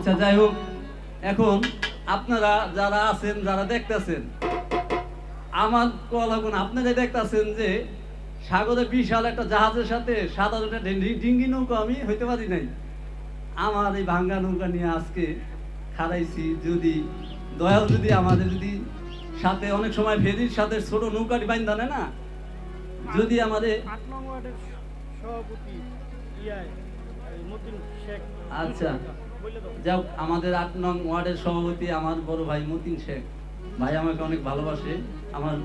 আচ্ছা যাই হোক, এখন আপনারা যারা আছেন, যারা দেখতেছেন, আমার কলাগুন আপনারা দেখতেছেন যে সাগরে বিশাল একটা জাহাজের সাথে সাধারণ একটা ডিঙ্গি নৌকা আমি হইতে পারি নাই। আমার এই ভাঙ্গা নৌকা নিয়ে আজকে খারাইছি। যদি দয়াল যদি আমাদের যদি সাথে অনেক সময় ফেরির সাথে ছোট নৌকাটি বাইন্ধা নেয় না, যদি আমাদের আচ্ছা যাও, আমাদের ৮ নং ওয়ার্ডের সভাপতি আমার বড় ভাই মতিন শেখ ভাই আমাকে অনেক ভালোবাসে। আমার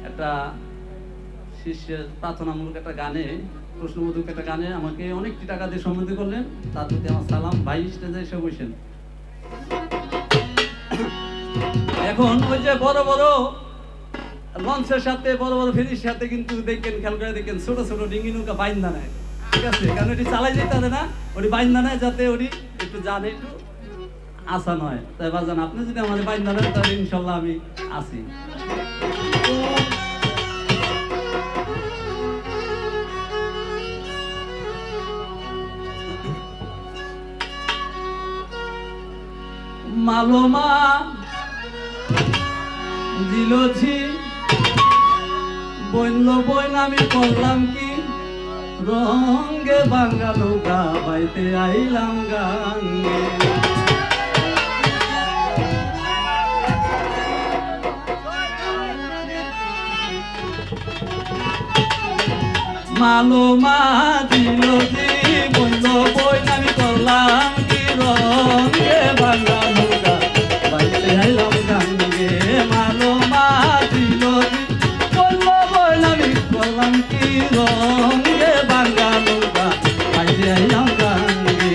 একটা শিষ্যের প্রার্থনামূলক একটা গানে, প্রশ্নবোধক একটা গানে আমাকে অনেকটি টাকা দিয়ে সম্মানিত করলেন, তার প্রতি আমার সালাম। ভাই স্টেজে এসে বসেন। এখন ওই যে বড় বড় লঞ্চের সাথে বড় বড় ফেরির সাথে কিন্তু দেখেন, খেয়াল করে দেখেন, ছোট ছোট ডিঙ্গি নৌকা বাইন্দা নেয়, ঠিক আছে? কারণ ওটি চালাই যেতে হবে না, ওটি বাইন্দা নেয় যাতে ওটি একটু জানে একটু আসান হয়। তাই বাজান আপনি যদি আমাদের বাইন্দা নেন তাহলে ইনশাল্লাহ আমি আসি। মালোমা দিলছি বইল বইন আমি করলাম কি, রঙে ভাঙ্গা নৌকা বাইতে আইলাম গাঙ্গে। মালোমা দিলছি বইল বইন আমি করলাম কি, রঙে ভাঙ্গা নৌকা বাইতে আইলাম গাঙ্গে। মালোমা দিলছি বইল বইন আমি করলাম কি, রঙে ভাঙ্গা নৌকা বাইতে আইলাম গাঙ্গে।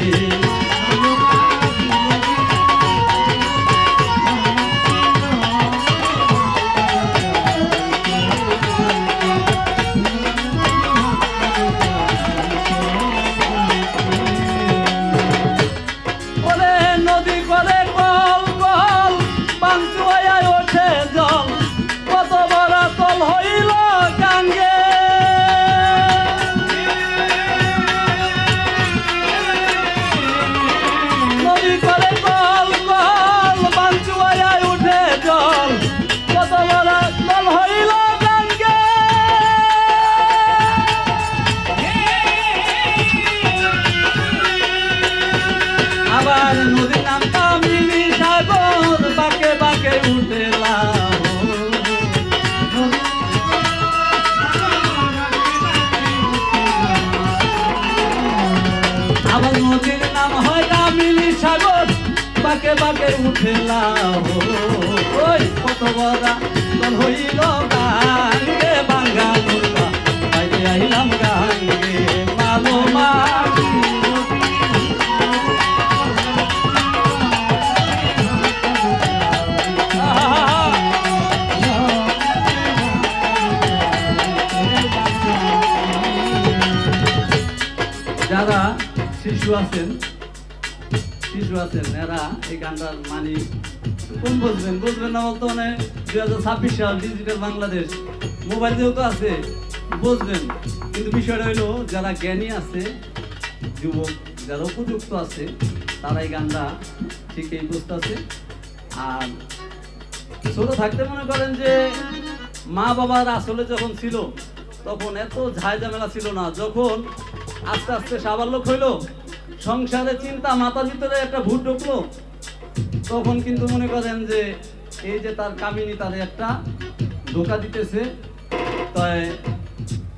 নদীর নাম কামিনী সাগর, বাঁকে বাঁকে উঠে লাভ। আবার নদীর নাম হয় কামিনী সাগর, বাঁকে বাঁকে উঠে লাভ। ওই কত বড়া দল হইল গাঙ্গে, ভাঙ্গা নৌকা বাইতে আইলাম গাঙ্গে। মালোমা যারা শিশু আছেন এরা এই গানটার মানে কোন বুঝবেন না বলতো, মানে 2026 সাল ডিজিটাল বাংলাদেশ মোবাইল যেহেতু আছে বুঝবেন, কিন্তু বিষয়টা হইলো যারা জ্ঞানী আছে, যুবক যারা উপযুক্ত আছে, তারা এই গানটা ঠিকই বুঝতে আছে। আর ছোট থাকতে মনে করেন যে মা বাবার আসলে যখন ছিল তখন এত ঝামেলা ছিল না। যখন আস্তে আস্তে সাবালক হইলো, সংসারে চিন্তা মাথার ভিতরে একটা ভূত ঢুকলো, তখন কিন্তু মনে করেন যে এই যে তার কামিনী তার একটা ধোকা দিতেছে। তাই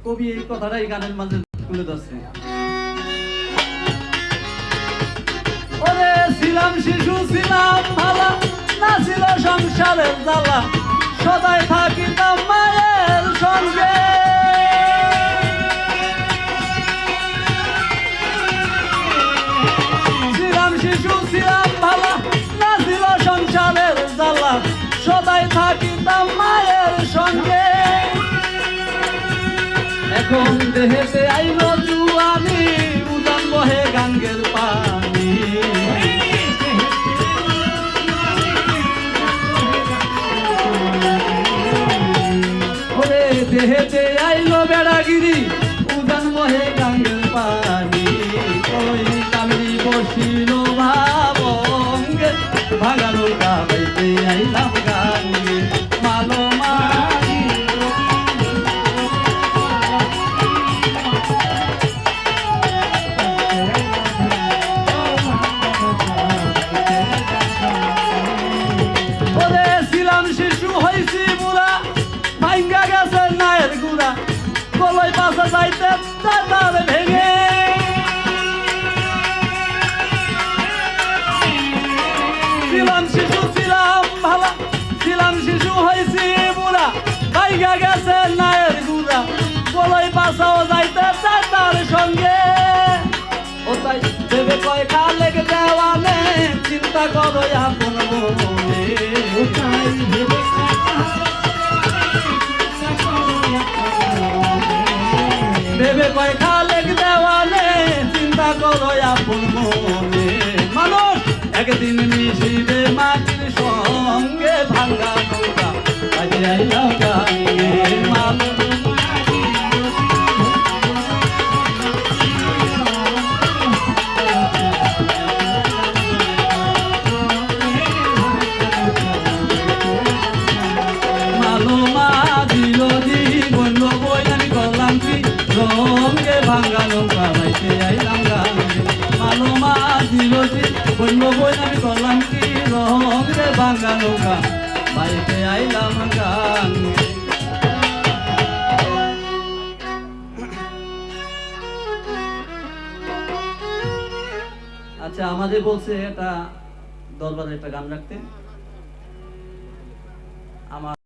কবি এই কথাটাই গানের মাঝে তুলে ধরছে। ওরে ছিলাম শিশু ছিলাম ভালা, না ছিল সংসারের জ্বালা, সদাই থাকিতাম মায়ের সঙ্গে। শিশু ছিলাম ভালা, না ছিল সংসারের জ্বালা, সদাই থাকিতাম মায়ের সঙ্গে। এখন দেহেতে আইলো জুয়ানি, উদান বহে গাঙ্গের পানি। ওরে দেহেতে আইলো বেড়াগিরি, উদান বহে গাঙ্গের পানি। ওই কামড়ি বসিল ভাবন কয় খালেক দেওয়ানে চিন্তা করো আপন মনে ভেবে কয় খালেক দেওয়ানে চিন্তা করো আপন মনে মানুষ একদিন মিশিবে মাটির সঙ্গে ভাঙ্গা নৌকা আজ আইলাম গাঙ্গে মানুষ রঙে ভাঙ্গা নৌকা বাইতে আইলাম গাঙ্গে মালো মাছ দিলছি বললো বই আমি করলাম কি রঙে ভাঙ্গা নৌকা বাইতে আইলাম গাঙ্গে। আচ্ছা আমাদের বলছে এটা দরবারে একটা গান রাখতে আমার